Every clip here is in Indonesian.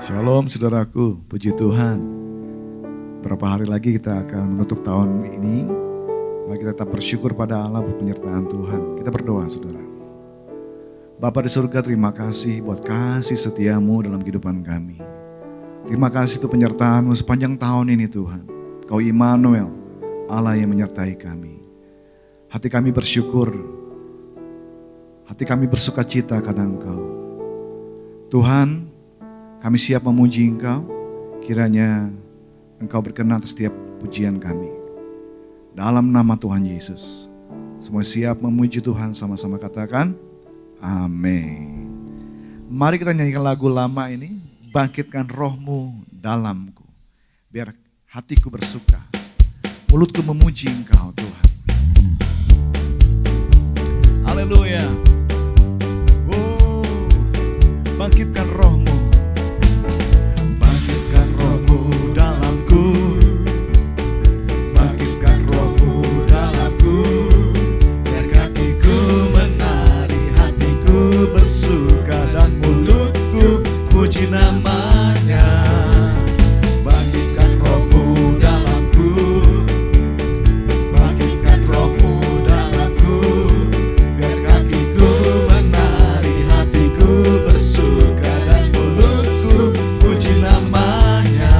Shalom saudaraku, puji Tuhan. Berapa hari lagi kita akan menutup tahun ini. Mari kita tetap bersyukur pada Allah buat penyertaan Tuhan. Kita berdoa saudara. Bapa di surga, terima kasih buat kasih setiamu dalam kehidupan kami. Terima kasih untuk penyertaanmu sepanjang tahun ini Tuhan. Kau Immanuel, Allah yang menyertai kami. Hati kami bersyukur, hati kami bersuka cita karena Engkau. Tuhan, kami siap memuji Engkau, kiranya Engkau berkenan atas setiap pujian kami. Dalam nama Tuhan Yesus, semua siap memuji Tuhan, sama-sama katakan, amin. Mari kita nyanyikan lagu lama ini, bangkitkan rohmu dalamku. Biar hatiku bersuka, mulutku memuji Engkau Tuhan. Haleluya. Bangkitkan rohmu. Bangkitkan rohmu dalamku. Bangkitkan rohmu dalamku. Biar kakiku menari, hatiku bersuka dan mulutku puji namanya. Bangkitkan rohmu dalamku. Bangkitkan rohmu dalamku. Biar kakiku menari, hatiku bersuka dan mulutku puji namanya.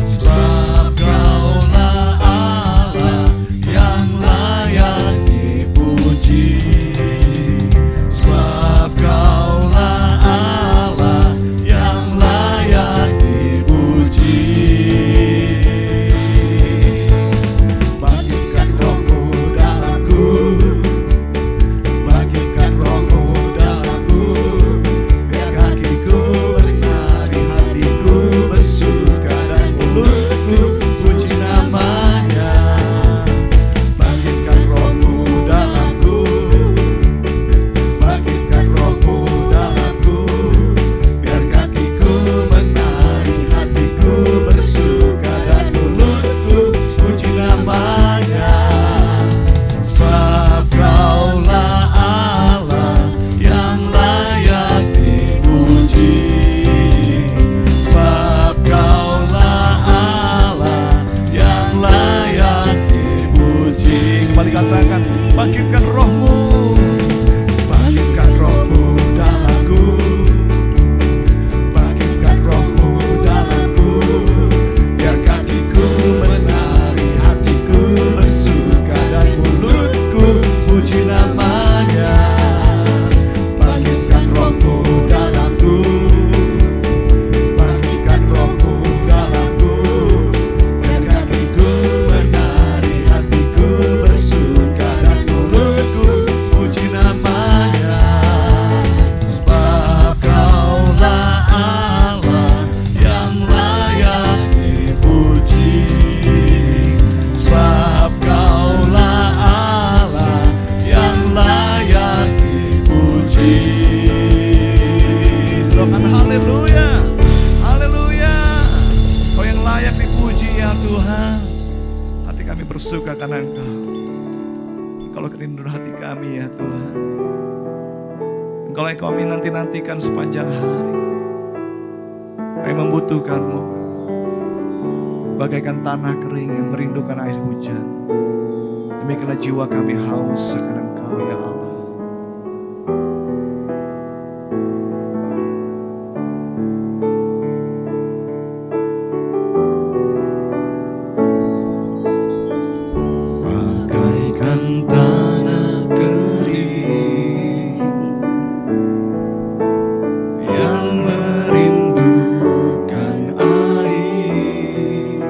Sebab Kaulah Allah yang layak dipuji. Sebab Kaulah Allah yang layak dipuji. Bangkitkan rohmu dalamku. Bangkitkan rohmu dalamku. Biar kakiku bersari, hatiku bersuka dan mulutku puji namanya. Bangkitkan rohmu dalamku. Bangkitkan rohmu dalamku. Biar kakiku menari, hatiku bersuka dan mulutku puji namanya. Sebab Kaulah Allah yang layak dipuji. Sebab Kaulah Allah yang layak dipuji. Kembali katakan, bangkitkan rohmu. Bangkitkan rohmu dalamku. Bangkitkan rohmu dalamku. Biar kakiku menari, hatiku bersuka dan mulutku puji namanya. Bangkitkan rohmu dalamku. Bangkitkan rohmu dalamku. Biar kakiku menari, hatiku bersuka dan mulutku puji namanya. Sebab Kaulah Allah yang layak dipuji. Sebab Kaulah Allah yang layak dipuji. Serukan haleluya, haleluya. Kau yang layak dipuji ya Tuhan. Hati kami bersuka karena Engkau. Engkaulah kerinduan hati kami ya Tuhan. Engkaulah yang kami nanti-nantikan sepanjang hari. Kami membutuhkan-Mu. Bagaikan tanah kering yang merindukan air hujan. Demikianlah jiwa kami haus akan Engkau ya Allah. Bagaikan tanah kering yang merindukan air.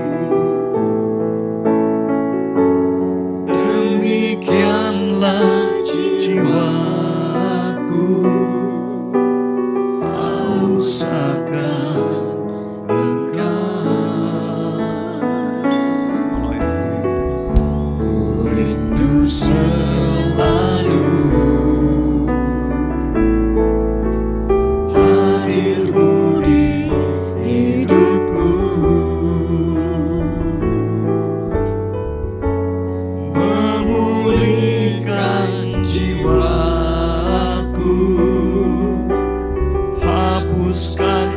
Demikianlah jiwaku haus akan Engkau. Ku rindu selalu hadir-Mu di hidupku. Memulihkan jiwaku, hapuskan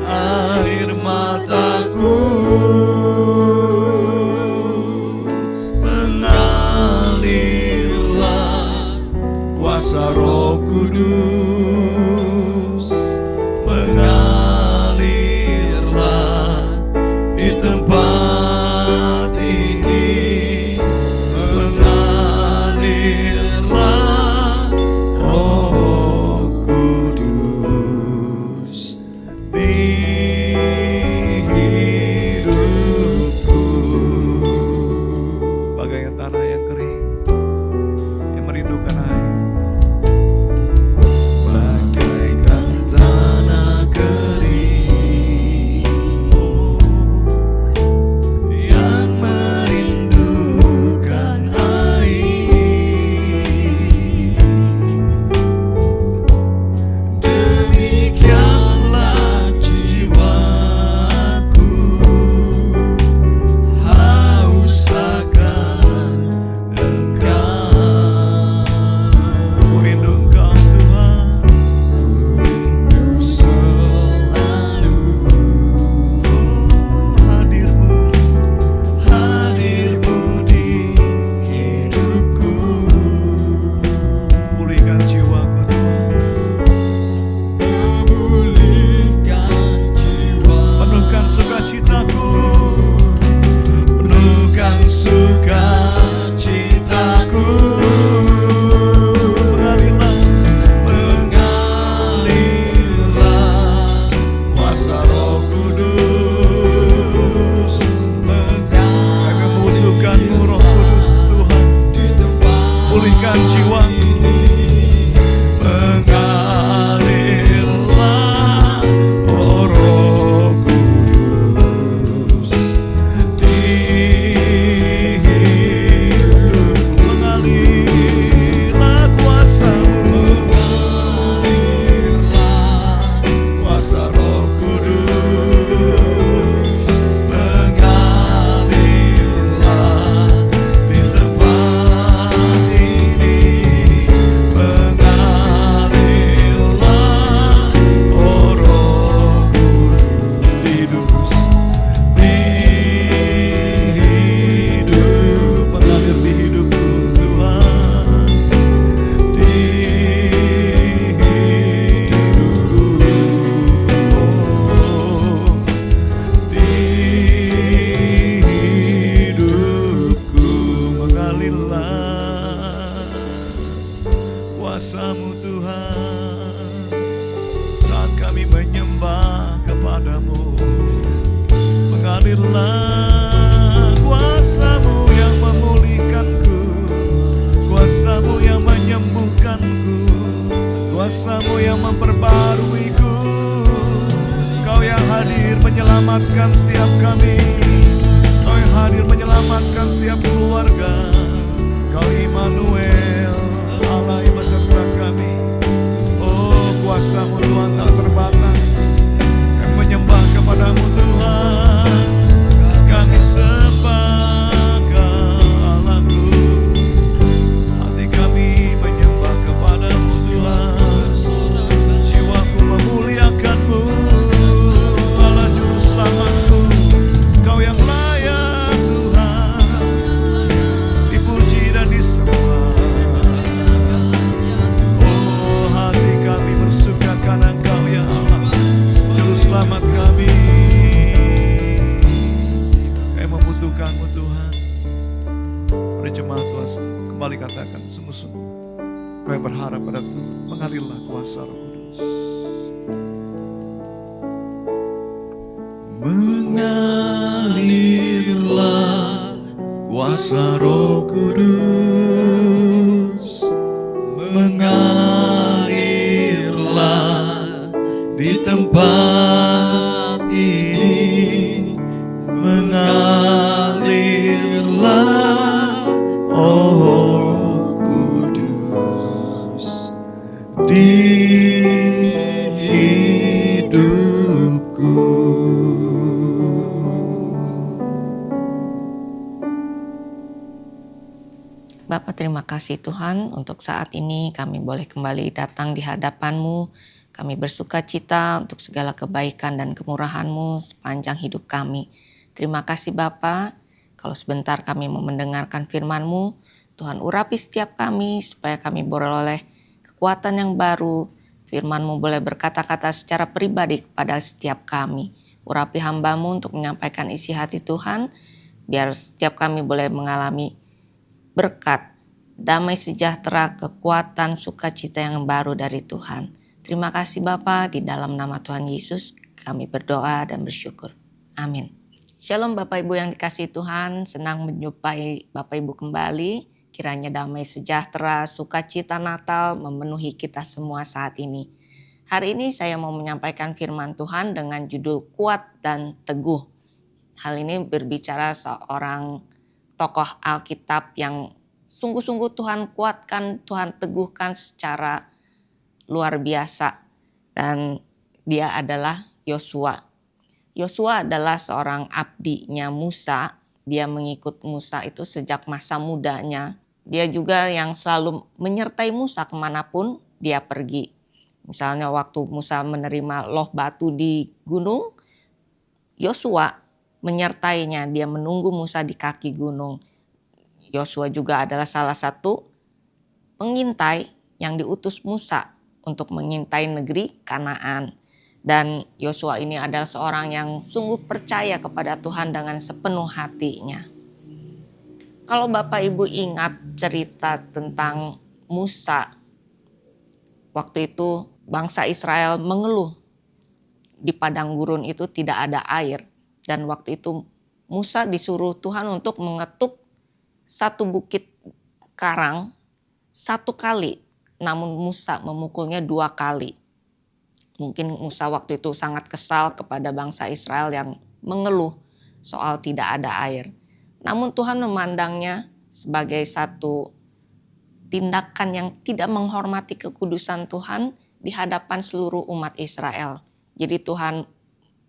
menyelamatkan setiap kami. Kau yang hadir menyelamatkan setiap keluarga. Kau Immanuel, Allah yang beserta kami. Oh, kuasa-Mu Tuhan tak terbatas. Kami menyembah kepada-Mu Tuhan. Kami sembah Kau Allahku. Hati kami menyembah kepada-Mu Tuhan. Jiwaku memuliakan-Mu, Allah Juru Selamatku. Kau yang layak Tuhan, dipuji dan disembah. Oh, hati kami bersuka karena Engkau ya Allah, Juru Selamat kami. Kami membutuhkan-Mu Tuhan. Mari jemaat Tuhan kembali katakan sungguh-sungguh, kami berharap pada Tuhan. Mengalirlah kuasa Roh Kudus. Mengalirlah kuasa Roh Kudus, mengalirlah di tempat ini, mengalirlah oh Kudus di hidupku. Bapa, terima kasih Tuhan untuk saat ini kami boleh kembali datang di hadapan-Mu. Kami bersuka cita untuk segala kebaikan dan kemurahan-Mu sepanjang hidup kami. Terima kasih Bapa, kalau sebentar kami mau mendengarkan firman-Mu, Tuhan urapi setiap kami supaya kami beroleh kekuatan yang baru. Firman-Mu boleh berkata-kata secara pribadi kepada setiap kami. Urapi hamba-Mu untuk menyampaikan isi hati Tuhan, biar setiap kami boleh mengalami berkat, damai sejahtera, kekuatan, sukacita yang baru dari Tuhan. Terima kasih Bapa, di dalam nama Tuhan Yesus kami berdoa dan bersyukur. Amin. Shalom Bapak Ibu yang dikasihi Tuhan, senang menjumpai Bapak Ibu kembali. Kiranya damai sejahtera, sukacita Natal memenuhi kita semua saat ini. Hari ini saya mau menyampaikan firman Tuhan dengan judul Kuat dan Teguh. Hal ini berbicara seorang tokoh Alkitab yang sungguh-sungguh Tuhan kuatkan, Tuhan teguhkan secara luar biasa. Dan dia adalah Yosua. Yosua adalah seorang abdinya Musa. Dia mengikut Musa itu sejak masa mudanya. Dia juga yang selalu menyertai Musa kemanapun dia pergi. Misalnya waktu Musa menerima loh batu di gunung, Yosua menyertainya, dia menunggu Musa di kaki gunung. Yosua juga adalah salah satu pengintai yang diutus Musa untuk mengintai negeri Kanaan. Dan Yosua ini adalah seorang yang sungguh percaya kepada Tuhan dengan sepenuh hatinya. Kalau Bapak Ibu ingat cerita tentang Musa, waktu itu bangsa Israel mengeluh di padang gurun itu tidak ada air. Dan waktu itu Musa disuruh Tuhan untuk mengetuk satu bukit karang 1 kali. Namun Musa memukulnya 2 kali. Mungkin Musa waktu itu sangat kesal kepada bangsa Israel yang mengeluh soal tidak ada air. Namun Tuhan memandangnya sebagai satu tindakan yang tidak menghormati kekudusan Tuhan di hadapan seluruh umat Israel. Jadi Tuhan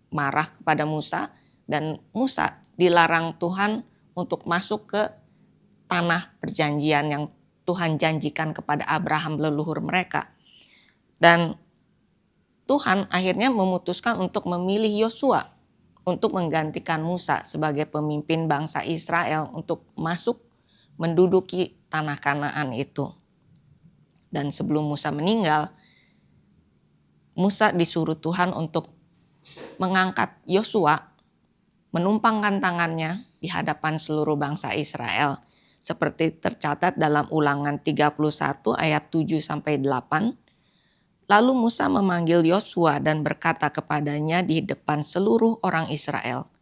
marah kepada Musa dan Musa dilarang Tuhan untuk masuk ke tanah perjanjian yang Tuhan janjikan kepada Abraham leluhur mereka. Dan Tuhan akhirnya memutuskan untuk memilih Yosua untuk menggantikan Musa sebagai pemimpin bangsa Israel untuk masuk menduduki tanah Kanaan itu. Dan sebelum Musa meninggal, Musa disuruh Tuhan untuk mengangkat Yosua, menumpangkan tangannya di hadapan seluruh bangsa Israel. Seperti tercatat dalam Ulangan 31 ayat 7-8. Lalu Musa memanggil Yosua dan berkata kepadanya di depan seluruh orang Israel,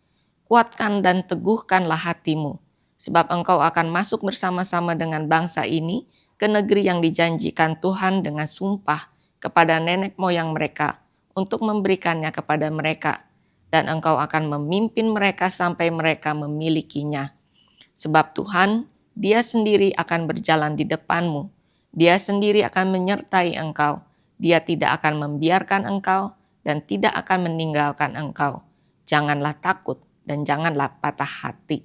"Kuatkan dan teguhkanlah hatimu, sebab engkau akan masuk bersama-sama dengan bangsa ini ke negeri yang dijanjikan Tuhan dengan sumpah kepada nenek moyang mereka untuk memberikannya kepada mereka. dan Engkau akan memimpin mereka sampai mereka memilikinya. Sebab Tuhan, Dia sendiri akan berjalan di depanmu. Dia sendiri akan menyertai engkau. Dia tidak akan membiarkan engkau dan tidak akan meninggalkan engkau. Janganlah takut dan janganlah patah hati.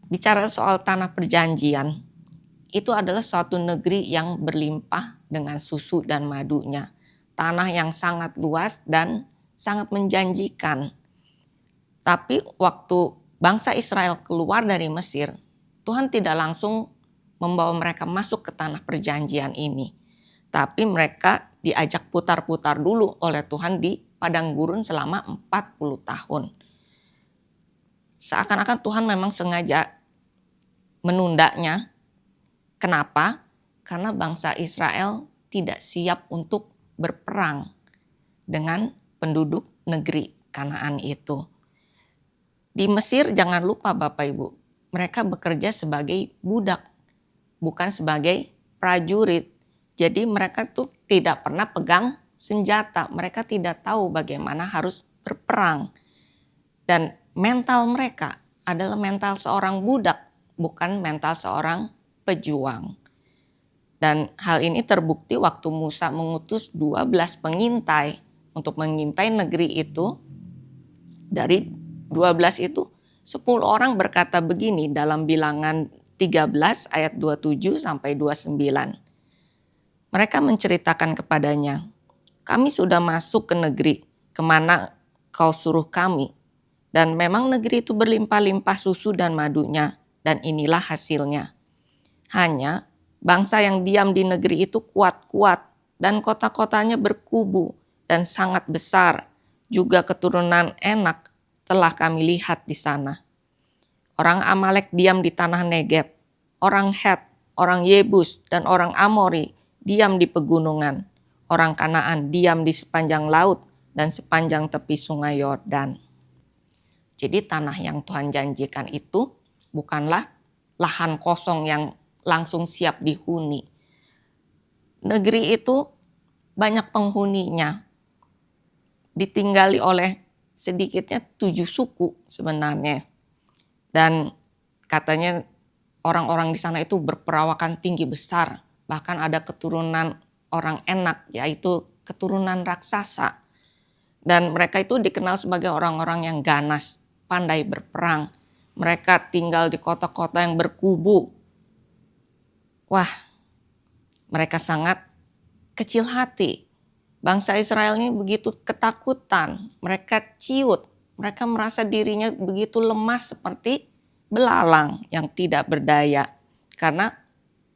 Bicara soal tanah perjanjian, itu adalah suatu negeri yang berlimpah dengan susu dan madunya. Tanah yang sangat luas dan sangat menjanjikan. Tapi waktu bangsa Israel keluar dari Mesir, Tuhan tidak langsung membawa mereka masuk ke tanah perjanjian ini. Tapi mereka diajak putar-putar dulu oleh Tuhan di padang gurun selama 40 tahun. Seakan-akan Tuhan memang sengaja menundanya. Kenapa? Karena bangsa Israel tidak siap untuk berperang dengan penduduk negeri Kanaan itu. Di Mesir jangan lupa Bapak Ibu, mereka bekerja sebagai budak, bukan sebagai prajurit. Jadi mereka tuh tidak pernah pegang senjata, mereka tidak tahu bagaimana harus berperang. Dan mental mereka adalah mental seorang budak, bukan mental seorang pejuang. Dan hal ini terbukti waktu Musa mengutus 12 pengintai untuk mengintai negeri itu. Dari 12 itu 10 orang berkata begini dalam Bilangan 13 ayat 27 sampai 29. Mereka menceritakan kepadanya, kami sudah masuk ke negeri kemana kau suruh kami. Dan memang negeri itu berlimpah-limpah susu dan madunya, dan inilah hasilnya. Hanya bangsa yang diam di negeri itu kuat-kuat, dan kota-kotanya berkubu dan sangat besar. Juga keturunan Enak telah kami lihat di sana. Orang Amalek diam di tanah Negeb, orang Het, orang Yebus, dan orang Amori diam di pegunungan. Orang Kanaan diam di sepanjang laut dan sepanjang tepi sungai Yordan. Jadi tanah yang Tuhan janjikan itu bukanlah lahan kosong yang langsung siap dihuni. Negeri itu banyak penghuninya, ditinggali oleh sedikitnya 7 suku sebenarnya. Dan katanya orang-orang di sana itu berperawakan tinggi besar. Bahkan ada keturunan orang Enak, yaitu keturunan raksasa. Dan mereka itu dikenal sebagai orang-orang yang ganas, pandai berperang. Mereka tinggal di kota-kota yang berkubu. Wah, mereka sangat kecil hati. Bangsa Israel ini begitu ketakutan, mereka ciut, mereka merasa dirinya begitu lemah seperti belalang yang tidak berdaya. Karena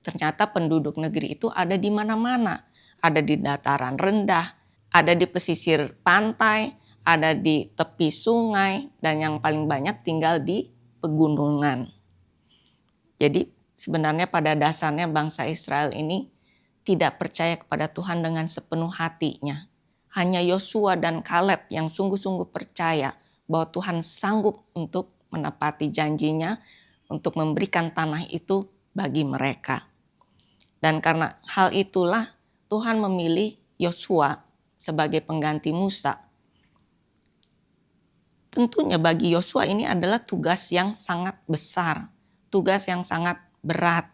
ternyata penduduk negeri itu ada di mana-mana, ada di dataran rendah, ada di pesisir pantai, ada di tepi sungai, dan yang paling banyak tinggal di pegunungan. Jadi sebenarnya pada dasarnya bangsa Israel ini tidak percaya kepada Tuhan dengan sepenuh hatinya. Hanya Yosua dan Kaleb yang sungguh-sungguh percaya bahwa Tuhan sanggup untuk menepati janjinya untuk memberikan tanah itu bagi mereka. Dan karena hal itulah Tuhan memilih Yosua sebagai pengganti Musa. Tentunya bagi Yosua ini adalah tugas yang sangat besar, tugas yang sangat berat.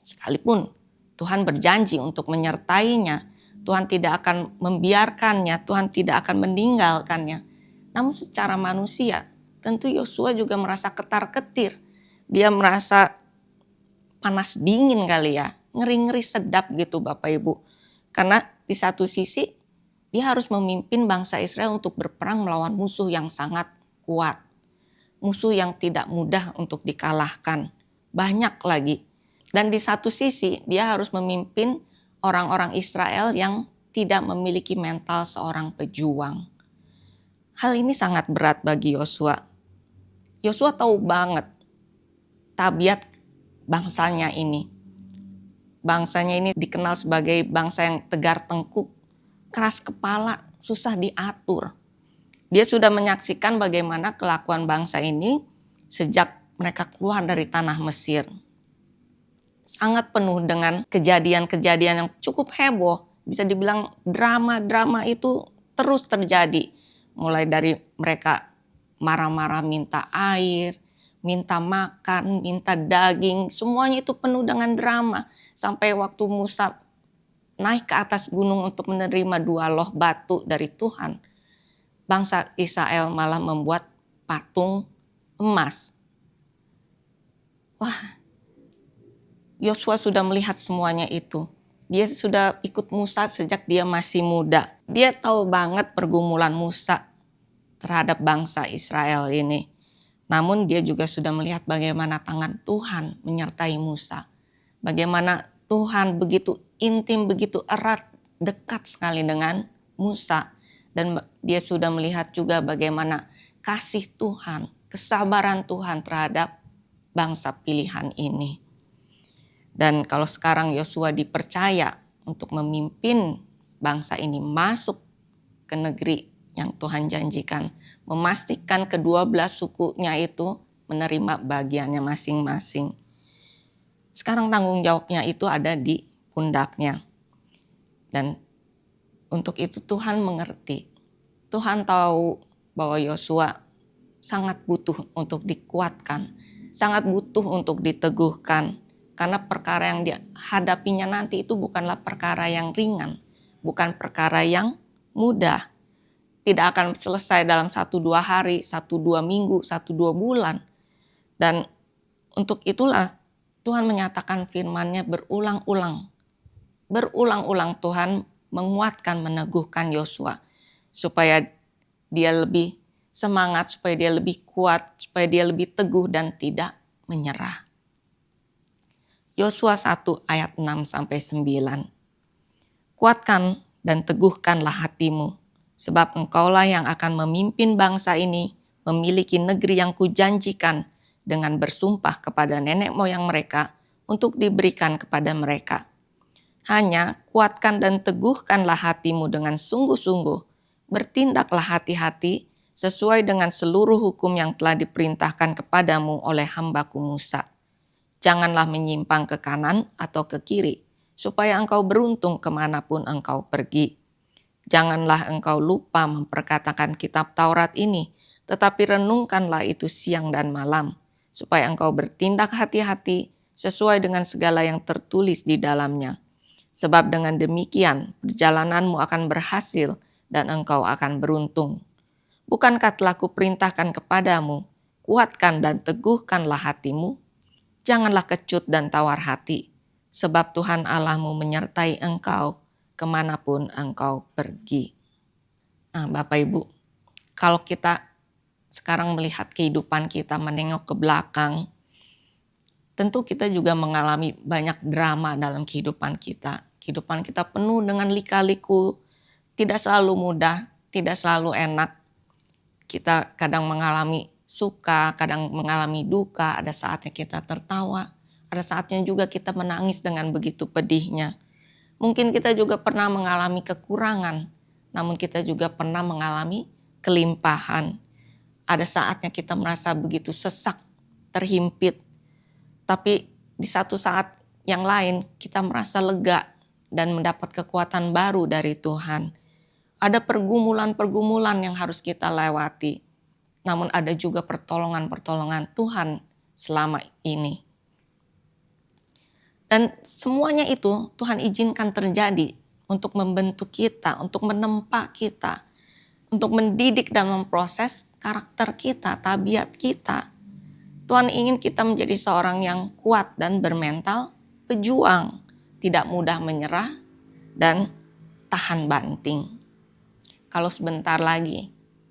Sekalipun Tuhan berjanji untuk menyertainya, Tuhan tidak akan membiarkannya, Tuhan tidak akan meninggalkannya. Namun secara manusia, tentu Yosua juga merasa ketar-ketir. Dia merasa panas dingin kali ya, ngeri-ngeri sedap gitu Bapak Ibu. Karena di satu sisi dia harus memimpin bangsa Israel untuk berperang melawan musuh yang sangat kuat. Musuh yang tidak mudah untuk dikalahkan. Banyak lagi. Dan di satu sisi dia harus memimpin orang-orang Israel yang tidak memiliki mental seorang pejuang. Hal ini sangat berat bagi Yosua. Yosua tahu banget tabiat bangsanya ini. Bangsanya ini dikenal sebagai bangsa yang tegar tengkuk, keras kepala, susah diatur. Dia sudah menyaksikan bagaimana kelakuan bangsa ini sejak mereka keluar dari tanah Mesir. Sangat penuh dengan kejadian-kejadian yang cukup heboh. Bisa dibilang drama-drama itu terus terjadi. mulai dari mereka marah-marah minta air, minta makan, minta daging, semuanya itu penuh dengan drama. Sampai waktu Musa naik ke atas gunung untuk menerima 2 loh batu dari Tuhan, bangsa Israel malah membuat patung emas. Wah, Yosua sudah melihat semuanya itu. Dia sudah ikut Musa sejak dia masih muda. Dia tahu banget pergumulan Musa terhadap bangsa Israel ini. Namun dia juga sudah melihat bagaimana tangan Tuhan menyertai Musa. Bagaimana Tuhan begitu intim, begitu erat, dekat sekali dengan Musa. Dan dia sudah melihat juga bagaimana kasih Tuhan, kesabaran Tuhan terhadap bangsa pilihan ini. Dan kalau sekarang Yosua dipercaya untuk memimpin bangsa ini masuk ke negeri yang Tuhan janjikan, memastikan ke-12 sukunya itu menerima bagiannya masing-masing. Sekarang tanggung jawabnya itu ada di pundaknya. Dan untuk itu Tuhan mengerti. Tuhan tahu bahwa Yosua sangat butuh untuk dikuatkan, sangat butuh untuk diteguhkan. Karena perkara yang dihadapinya nanti itu bukanlah perkara yang ringan, bukan perkara yang mudah. Tidak akan selesai dalam 1-2 hari, 1-2 minggu, 1-2 bulan. Dan untuk itulah Tuhan menyatakan firman-Nya berulang-ulang. Berulang-ulang Tuhan menguatkan, meneguhkan Yosua. Supaya dia lebih semangat, supaya dia lebih kuat, supaya dia lebih teguh dan tidak menyerah. Yosua 1 ayat 6-9. Kuatkan dan teguhkanlah hatimu, sebab engkaulah yang akan memimpin bangsa ini memiliki negeri yang kujanjikan dengan bersumpah kepada nenek moyang mereka untuk diberikan kepada mereka. Hanya kuatkan dan teguhkanlah hatimu dengan sungguh-sungguh, bertindaklah hati-hati sesuai dengan seluruh hukum yang telah diperintahkan kepadamu oleh hambaku Musa. Janganlah menyimpang ke kanan atau ke kiri, supaya engkau beruntung kemanapun engkau pergi. Janganlah engkau lupa memperkatakan kitab Taurat ini, tetapi renungkanlah itu siang dan malam, supaya engkau bertindak hati-hati sesuai dengan segala yang tertulis di dalamnya. Sebab dengan demikian perjalananmu akan berhasil dan engkau akan beruntung. Bukankah telah kuperintahkan kepadamu, kuatkan dan teguhkanlah hatimu? Janganlah kecut dan tawar hati, sebab Tuhan Allahmu menyertai engkau kemanapun engkau pergi. Nah, Bapak Ibu, kalau kita sekarang melihat kehidupan kita, menengok ke belakang, tentu kita juga mengalami banyak drama dalam kehidupan kita. Kehidupan kita penuh dengan lika-liku, tidak selalu mudah, tidak selalu enak. Kita kadang mengalami suka, kadang mengalami duka, ada saatnya kita tertawa, ada saatnya juga kita menangis dengan begitu pedihnya. Mungkin kita juga pernah mengalami kekurangan, namun kita juga pernah mengalami kelimpahan. Ada saatnya kita merasa begitu sesak, terhimpit, tapi di satu saat yang lain kita merasa lega dan mendapat kekuatan baru dari Tuhan. Ada pergumulan-pergumulan yang harus kita lewati. Namun ada juga pertolongan-pertolongan Tuhan selama ini. Dan semuanya itu Tuhan izinkan terjadi untuk membentuk kita, untuk menempa kita, untuk mendidik dan memproses karakter kita, tabiat kita. Tuhan ingin kita menjadi seorang yang kuat dan bermental pejuang, tidak mudah menyerah dan tahan banting. Kalau sebentar lagi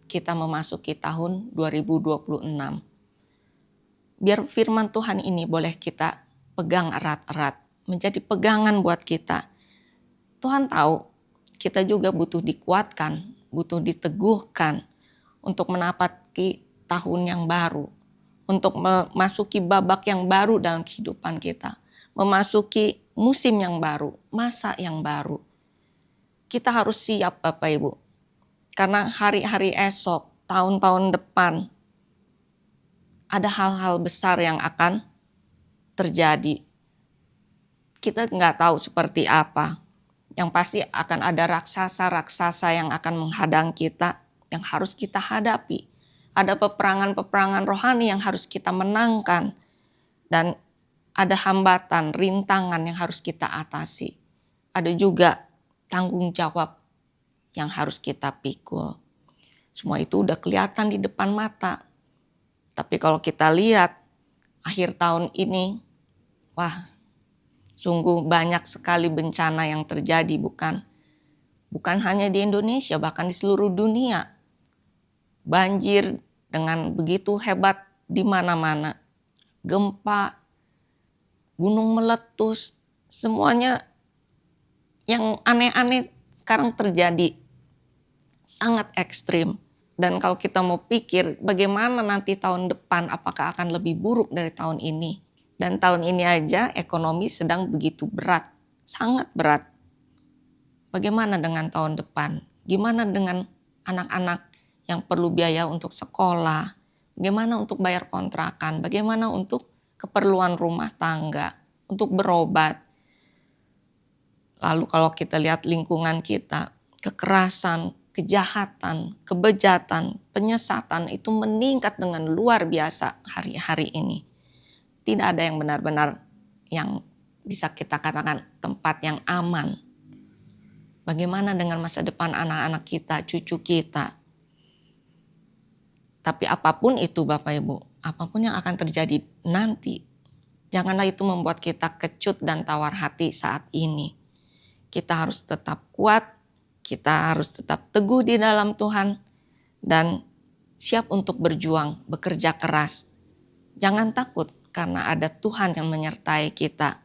kita memasuki tahun 2026. Biar firman Tuhan ini boleh kita pegang erat-erat, menjadi pegangan buat kita. Tuhan tahu kita juga butuh dikuatkan, butuh diteguhkan untuk menapaki tahun yang baru, untuk memasuki babak yang baru dalam kehidupan kita, memasuki musim yang baru, masa yang baru. Kita harus siap Bapak Ibu. Karena hari-hari esok, tahun-tahun depan, ada hal-hal besar yang akan terjadi. Kita nggak tahu seperti apa. Yang pasti akan ada raksasa-raksasa yang akan menghadang kita. yang harus kita hadapi. Ada peperangan-peperangan rohani yang harus kita menangkan. Dan ada hambatan, rintangan yang harus kita atasi. Ada juga tanggung jawab yang harus kita pikul. Semua itu udah kelihatan di depan mata. Tapi kalau kita lihat akhir tahun ini, wah, sungguh banyak sekali bencana yang terjadi, bukan hanya di Indonesia, bahkan di seluruh dunia. Banjir dengan begitu hebat di mana-mana. Gempa, gunung meletus, semuanya yang aneh-aneh sekarang terjadi. Sangat ekstrim. Dan kalau kita mau pikir bagaimana nanti tahun depan, apakah akan lebih buruk dari tahun ini. Dan tahun ini aja ekonomi sedang begitu berat, sangat berat. Bagaimana dengan tahun depan? Gimana dengan anak-anak yang perlu biaya untuk sekolah? Bagaimana untuk bayar kontrakan? Bagaimana untuk keperluan rumah tangga? Untuk berobat? Lalu kalau kita lihat lingkungan kita, kekerasan, kejahatan, kebejatan, penyesatan itu meningkat dengan luar biasa hari-hari ini. Tidak ada yang benar-benar yang bisa kita katakan tempat yang aman. Bagaimana dengan masa depan anak-anak kita, cucu kita? Tapi apapun itu Bapak Ibu, apapun yang akan terjadi nanti, janganlah itu membuat kita kecut dan tawar hati saat ini. Kita harus tetap kuat, kita harus tetap teguh di dalam Tuhan, dan siap untuk berjuang, bekerja keras. Jangan takut karena ada Tuhan yang menyertai kita.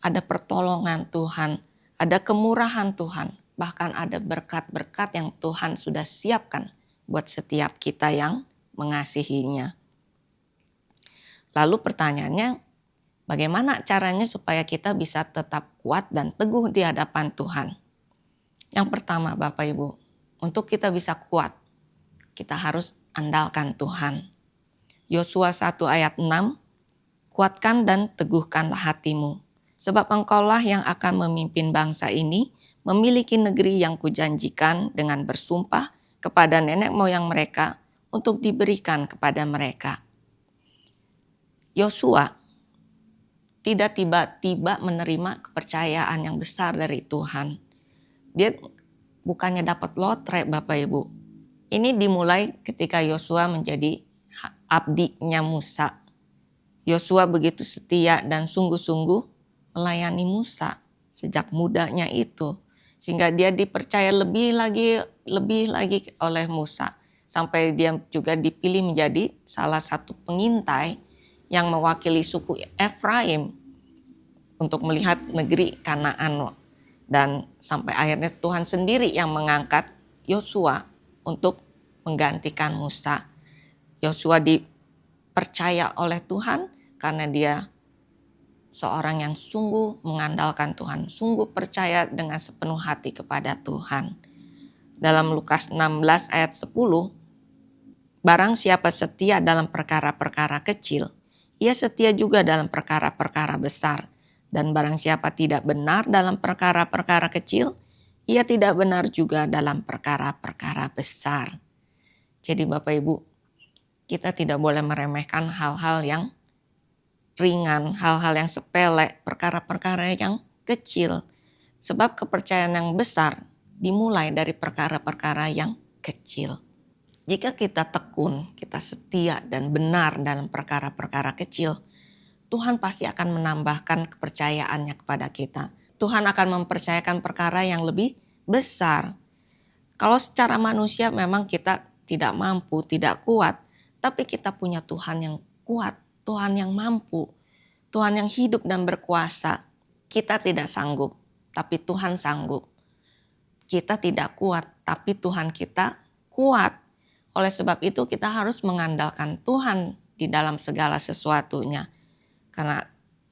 Ada pertolongan Tuhan, ada kemurahan Tuhan, bahkan ada berkat-berkat yang Tuhan sudah siapkan buat setiap kita yang mengasihinya. Lalu pertanyaannya, bagaimana caranya supaya kita bisa tetap kuat dan teguh di hadapan Tuhan? Yang pertama Bapak Ibu, untuk kita bisa kuat, kita harus andalkan Tuhan. Yosua 1 ayat 6, kuatkan dan teguhkanlah hatimu, sebab engkaulah yang akan memimpin bangsa ini, memiliki negeri yang kujanjikan dengan bersumpah kepada nenek moyang mereka untuk diberikan kepada mereka. Yosua tidak tiba-tiba menerima kepercayaan yang besar dari Tuhan. Dia bukannya dapat lotre Bapak Ibu. Ini dimulai ketika Yosua menjadi abdinya Musa. Yosua begitu setia dan sungguh-sungguh melayani Musa sejak mudanya itu. Sehingga dia dipercaya lebih lagi oleh Musa. Sampai dia juga dipilih menjadi salah satu pengintai yang mewakili suku Efraim untuk melihat negeri Kanaan. Dan sampai akhirnya Tuhan sendiri yang mengangkat Yosua untuk menggantikan Musa. Yosua dipercaya oleh Tuhan karena dia seorang yang sungguh mengandalkan Tuhan, sungguh percaya dengan sepenuh hati kepada Tuhan. Dalam Lukas 16 ayat 10, barang siapa setia dalam perkara-perkara kecil, ia setia juga dalam perkara-perkara besar. Dan barang siapa tidak benar dalam perkara-perkara kecil, ia tidak benar juga dalam perkara-perkara besar. Jadi Bapak Ibu, kita tidak boleh meremehkan hal-hal yang ringan, hal-hal yang sepele, perkara-perkara yang kecil. Sebab kepercayaan yang besar dimulai dari perkara-perkara yang kecil. Jika kita tekun, kita setia dan benar dalam perkara-perkara kecil, Tuhan pasti akan menambahkan kepercayaannya kepada kita. Tuhan akan mempercayakan perkara yang lebih besar. Kalau secara manusia memang kita tidak mampu, tidak kuat, tapi kita punya Tuhan yang kuat, Tuhan yang mampu, Tuhan yang hidup dan berkuasa. Kita tidak sanggup, tapi Tuhan sanggup. Kita tidak kuat, tapi Tuhan kita kuat. Oleh sebab itu kita harus mengandalkan Tuhan di dalam segala sesuatunya. Karena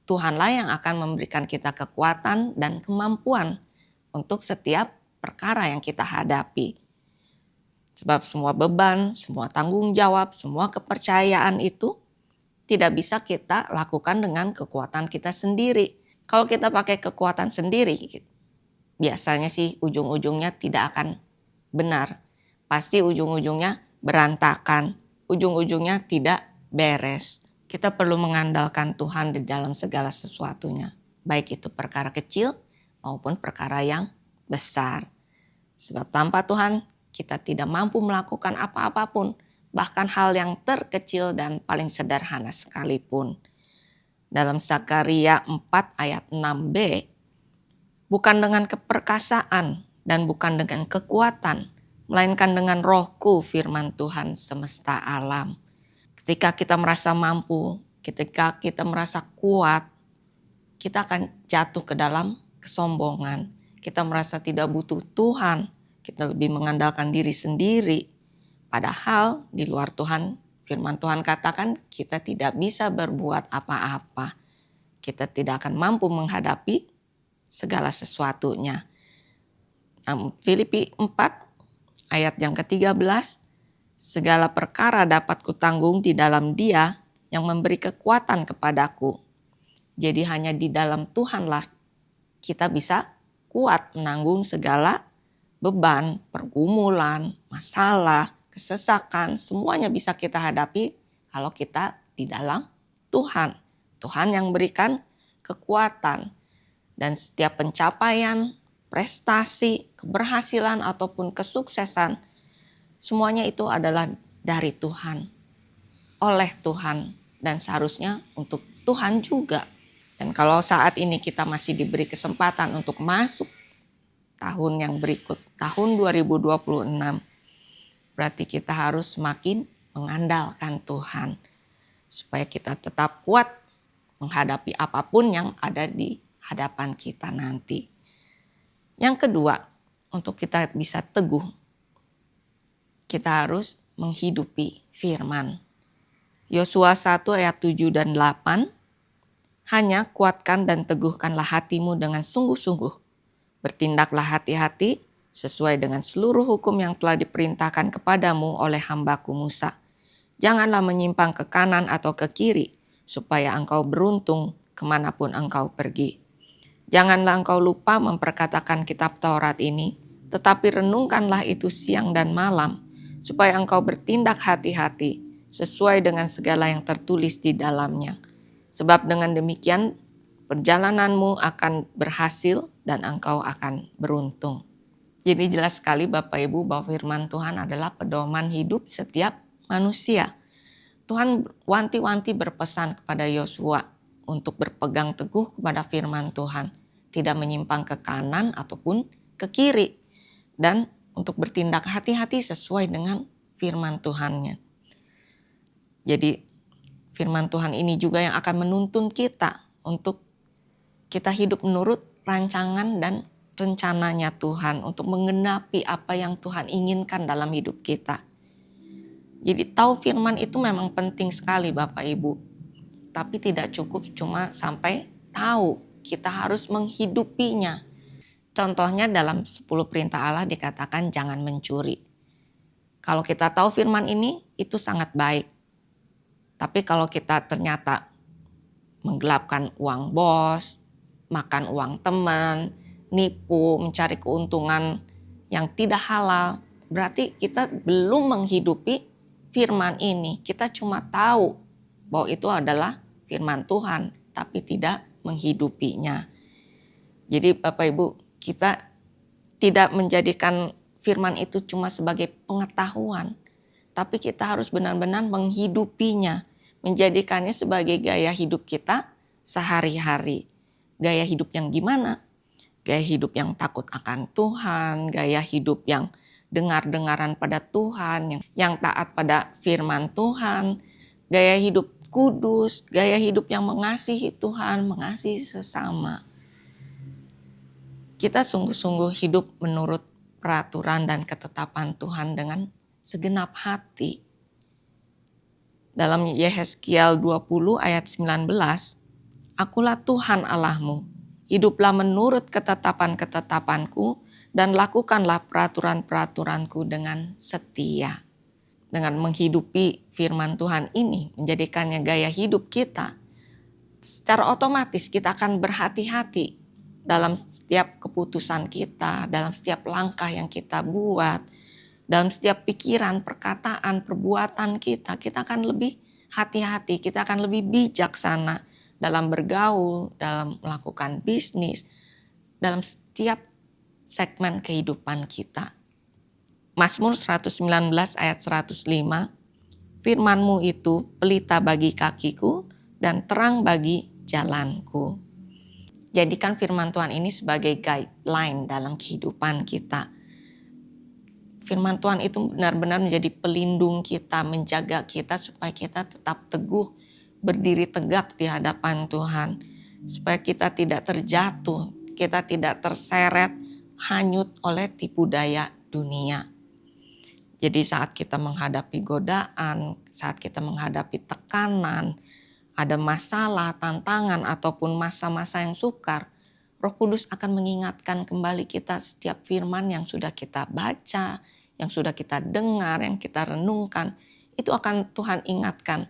Tuhanlah yang akan memberikan kita kekuatan dan kemampuan untuk setiap perkara yang kita hadapi. Sebab semua beban, semua tanggung jawab, semua kepercayaan itu tidak bisa kita lakukan dengan kekuatan kita sendiri. Kalau kita pakai kekuatan sendiri, biasanya sih ujung-ujungnya tidak akan benar. pasti ujung-ujungnya berantakan, ujung-ujungnya tidak beres. Kita perlu mengandalkan Tuhan di dalam segala sesuatunya, baik itu perkara kecil maupun perkara yang besar. Sebab tanpa Tuhan kita tidak mampu melakukan apa-apapun, bahkan hal yang terkecil dan paling sederhana sekalipun. Dalam Zakaria 4 ayat 6b, bukan dengan keperkasaan dan bukan dengan kekuatan, melainkan dengan Rohku, firman Tuhan semesta alam. Ketika kita merasa mampu, ketika kita merasa kuat, kita akan jatuh ke dalam kesombongan. Kita merasa tidak butuh Tuhan, kita lebih mengandalkan diri sendiri. Padahal di luar Tuhan, firman Tuhan katakan kita tidak bisa berbuat apa-apa. Kita tidak akan mampu menghadapi segala sesuatunya. Filipi 4 ayat yang ke-13, segala perkara dapat kutanggung di dalam Dia yang memberi kekuatan kepadaku. Jadi hanya di dalam Tuhanlah kita bisa kuat menanggung segala beban, pergumulan, masalah, kesesakan, semuanya bisa kita hadapi kalau kita di dalam Tuhan. Tuhan yang berikan kekuatan, dan setiap pencapaian, prestasi, keberhasilan ataupun kesuksesan, semuanya itu adalah dari Tuhan, oleh Tuhan, dan seharusnya untuk Tuhan juga. Dan kalau saat ini kita masih diberi kesempatan untuk masuk tahun yang berikut, tahun 2026, berarti kita harus semakin mengandalkan Tuhan supaya kita tetap kuat menghadapi apapun yang ada di hadapan kita nanti. Yang kedua, untuk kita bisa teguh, kita harus menghidupi firman. Yosua 1 ayat 7 dan 8, hanya kuatkan dan teguhkanlah hatimu dengan sungguh-sungguh. Bertindaklah hati-hati sesuai dengan seluruh hukum yang telah diperintahkan kepadamu oleh hambaku Musa. Janganlah menyimpang ke kanan atau ke kiri, supaya engkau beruntung kemanapun engkau pergi. Janganlah engkau lupa memperkatakan kitab Taurat ini, tetapi renungkanlah itu siang dan malam, supaya engkau bertindak hati-hati sesuai dengan segala yang tertulis di dalamnya. Sebab dengan demikian perjalananmu akan berhasil dan engkau akan beruntung. Jadi jelas sekali Bapak Ibu bahwa firman Tuhan adalah pedoman hidup setiap manusia. Tuhan wanti-wanti berpesan kepada Yosua untuk berpegang teguh kepada firman Tuhan, tidak menyimpang ke kanan ataupun ke kiri, dan untuk bertindak hati-hati sesuai dengan firman Tuhannya. Jadi firman Tuhan ini juga yang akan menuntun kita untuk kita hidup menurut rancangan dan rencananya Tuhan untuk menggenapi apa yang Tuhan inginkan dalam hidup kita. Jadi tahu firman itu memang penting sekali Bapak Ibu. Tapi tidak cukup cuma sampai tahu, kita harus menghidupinya. Contohnya dalam 10 perintah Allah dikatakan jangan mencuri. Kalau kita tahu firman ini itu sangat baik. Tapi kalau kita ternyata menggelapkan uang bos, makan uang teman, nipu, mencari keuntungan yang tidak halal, berarti kita belum menghidupi firman ini. Kita cuma tahu bahwa itu adalah firman Tuhan, tapi tidak menghidupinya. Jadi Bapak Ibu, kita tidak menjadikan firman itu cuma sebagai pengetahuan, tapi kita harus benar-benar menghidupinya, menjadikannya sebagai gaya hidup kita sehari-hari. Gaya hidup yang gimana? Gaya hidup yang takut akan Tuhan, gaya hidup yang dengar-dengaran pada Tuhan, yang taat pada firman Tuhan, gaya hidup kudus, gaya hidup yang mengasihi Tuhan, mengasihi sesama. Kita sungguh-sungguh hidup menurut peraturan dan ketetapan Tuhan dengan segenap hati. Dalam Yehezkiel 20 ayat 19, Akulah Tuhan Allahmu, hiduplah menurut ketetapan-ketetapanku dan lakukanlah peraturan-peraturanku dengan setia. Dengan menghidupi firman Tuhan ini, menjadikannya gaya hidup kita, secara otomatis kita akan berhati-hati dalam setiap keputusan kita, dalam setiap langkah yang kita buat, dalam setiap pikiran, perkataan, perbuatan kita akan lebih hati-hati, kita akan lebih bijaksana dalam bergaul, dalam melakukan bisnis, dalam setiap segmen kehidupan kita. Mazmur 119 ayat 105, firman-Mu itu pelita bagi kakiku dan terang bagi jalanku. Jadikan firman Tuhan ini sebagai guideline dalam kehidupan kita. Firman Tuhan itu benar-benar menjadi pelindung kita, menjaga kita supaya kita tetap teguh, berdiri tegak di hadapan Tuhan. Supaya kita tidak terjatuh, kita tidak terseret, hanyut oleh tipu daya dunia. Jadi saat kita menghadapi godaan, saat kita menghadapi tekanan, ada masalah, tantangan, ataupun masa-masa yang sukar, Roh Kudus akan mengingatkan kembali kita setiap firman yang sudah kita baca, yang sudah kita dengar, yang kita renungkan. Itu akan Tuhan ingatkan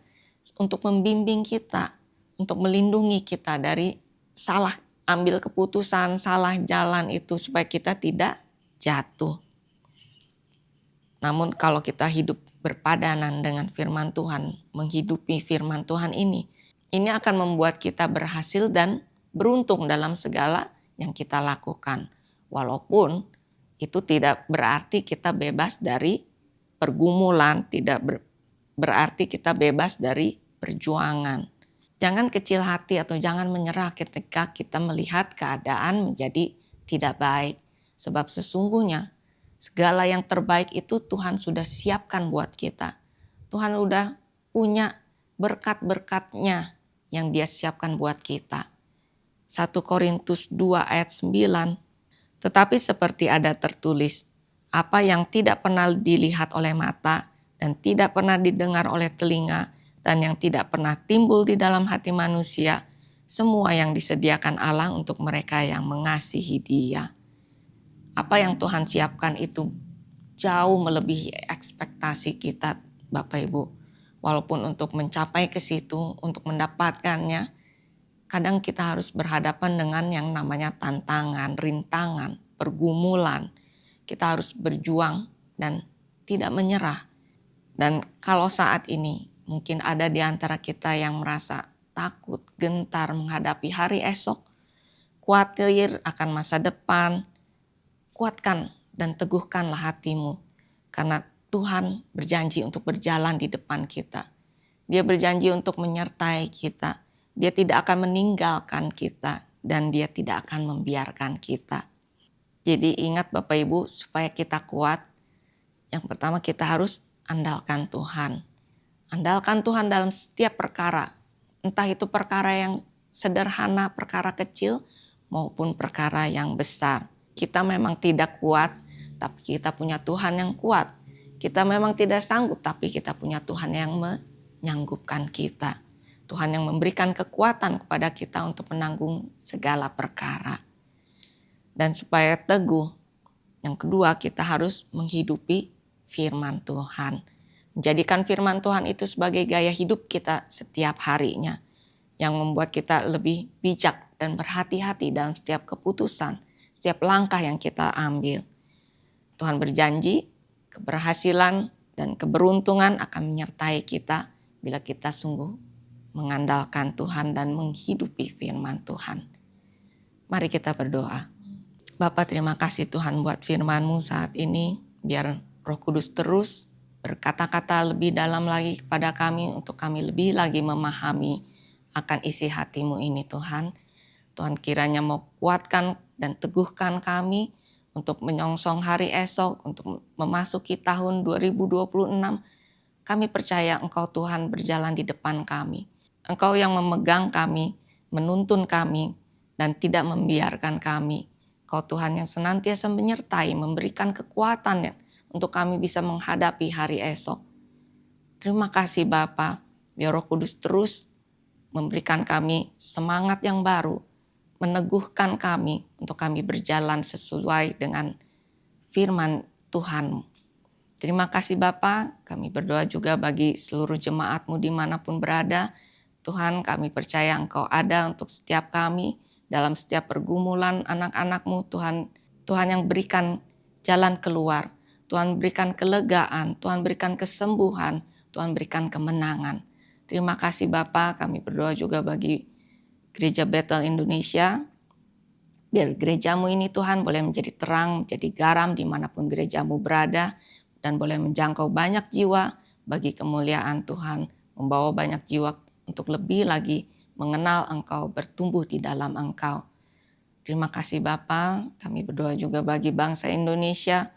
untuk membimbing kita, untuk melindungi kita dari salah ambil keputusan, salah jalan itu supaya kita tidak jatuh. Namun kalau kita hidup berpadanan dengan firman Tuhan, menghidupi firman Tuhan ini akan membuat kita berhasil dan beruntung dalam segala yang kita lakukan. Walaupun itu tidak berarti kita bebas dari pergumulan, tidak berarti kita bebas dari perjuangan. Jangan kecil hati atau jangan menyerah ketika kita melihat keadaan menjadi tidak baik. Sebab sesungguhnya segala yang terbaik itu Tuhan sudah siapkan buat kita. Tuhan udah punya berkat-berkatnya yang Dia siapkan buat kita. 1 Korintus 2 ayat 9. Tetapi seperti ada tertulis, apa yang tidak pernah dilihat oleh mata dan tidak pernah didengar oleh telinga dan yang tidak pernah timbul di dalam hati manusia, semua yang disediakan Allah untuk mereka yang mengasihi Dia. Apa yang Tuhan siapkan itu jauh melebihi ekspektasi kita, Bapak Ibu. Walaupun untuk mencapai ke situ, untuk mendapatkannya, kadang kita harus berhadapan dengan yang namanya tantangan, rintangan, pergumulan. Kita harus berjuang dan tidak menyerah. Dan kalau saat ini mungkin ada di antara kita yang merasa takut, gentar menghadapi hari esok, khawatir akan masa depan, kuatkan dan teguhkanlah hatimu. Karena Tuhan berjanji untuk berjalan di depan kita. Dia berjanji untuk menyertai kita. Dia tidak akan meninggalkan kita dan Dia tidak akan membiarkan kita. Jadi ingat Bapak Ibu, supaya kita kuat, yang pertama kita harus andalkan Tuhan. Andalkan Tuhan dalam setiap perkara. Entah itu perkara yang sederhana, perkara kecil, maupun perkara yang besar. Kita memang tidak kuat, tapi kita punya Tuhan yang kuat. Kita memang tidak sanggup, tapi kita punya Tuhan yang menyanggupkan kita. Tuhan yang memberikan kekuatan kepada kita untuk menanggung segala perkara. Dan supaya teguh, yang kedua kita harus menghidupi firman Tuhan. Menjadikan firman Tuhan itu sebagai gaya hidup kita setiap harinya. Yang membuat kita lebih bijak dan berhati-hati dalam setiap keputusan, setiap langkah yang kita ambil. Tuhan berjanji keberhasilan dan keberuntungan akan menyertai kita bila kita sungguh mengandalkan Tuhan dan menghidupi firman Tuhan. Mari kita berdoa. Bapa, terima kasih Tuhan buat firman-Mu saat ini. Biar Roh Kudus terus berkata-kata lebih dalam lagi kepada kami untuk kami lebih lagi memahami akan isi hati-Mu ini Tuhan. Tuhan kiranya mau kuatkan dan teguhkan kami untuk menyongsong hari esok, untuk memasuki tahun 2026. Kami percaya Engkau Tuhan berjalan di depan kami. Engkau yang memegang kami, menuntun kami, dan tidak membiarkan kami. Engkau Tuhan yang senantiasa menyertai, memberikan kekuatan untuk kami bisa menghadapi hari esok. Terima kasih Bapa, biar Roh Kudus terus memberikan kami semangat yang baru, meneguhkan kami untuk kami berjalan sesuai dengan firman Tuhan. Terima kasih Bapa, kami berdoa juga bagi seluruh jemaat-Mu dimanapun berada. Tuhan, kami percaya Engkau ada untuk setiap kami dalam setiap pergumulan anak-anak-Mu. Tuhan yang berikan jalan keluar. Tuhan berikan kelegaan, Tuhan berikan kesembuhan, Tuhan berikan kemenangan. Terima kasih Bapa, kami berdoa juga bagi Gereja Bethel Indonesia. Biar gerejamu ini Tuhan boleh menjadi terang, menjadi garam dimanapun gerejamu berada, dan boleh menjangkau banyak jiwa bagi kemuliaan Tuhan, membawa banyak jiwa untuk lebih lagi mengenal Engkau, bertumbuh di dalam Engkau. Terima kasih Bapa, kami berdoa juga bagi bangsa Indonesia.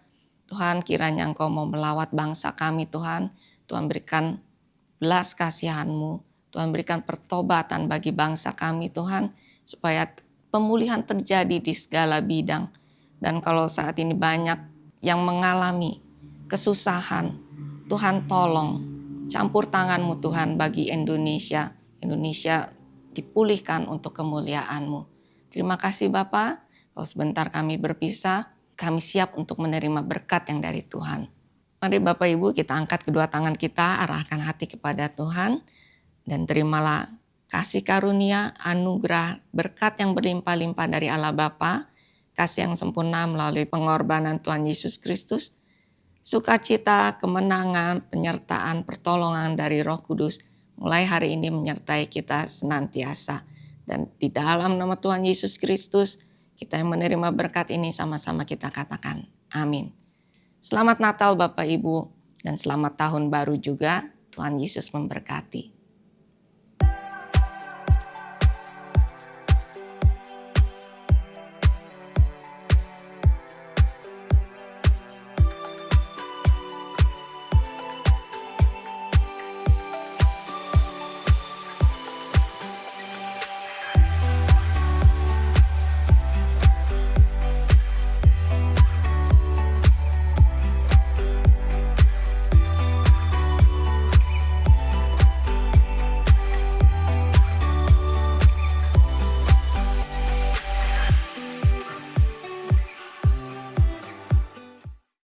Tuhan, kiranya Engkau mau melawat bangsa kami Tuhan. Tuhan berikan belas kasihan-Mu. Tuhan berikan pertobatan bagi bangsa kami Tuhan, supaya pemulihan terjadi di segala bidang. Dan kalau saat ini banyak yang mengalami kesusahan, Tuhan tolong campur tangan-Mu Tuhan bagi Indonesia. Indonesia dipulihkan untuk kemuliaan-Mu. Terima kasih Bapa. Kalau sebentar kami berpisah, kami siap untuk menerima berkat yang dari Tuhan. Mari Bapak Ibu kita angkat kedua tangan kita, arahkan hati kepada Tuhan, dan terimalah kasih karunia, anugerah, berkat yang berlimpah-limpah dari Allah Bapa, kasih yang sempurna melalui pengorbanan Tuhan Yesus Kristus, sukacita, kemenangan, penyertaan, pertolongan dari Roh Kudus, mulai hari ini menyertai kita senantiasa. Dan di dalam nama Tuhan Yesus Kristus, kita yang menerima berkat ini sama-sama kita katakan, amin. Selamat Natal Bapak Ibu, dan selamat tahun baru juga. Tuhan Yesus memberkati.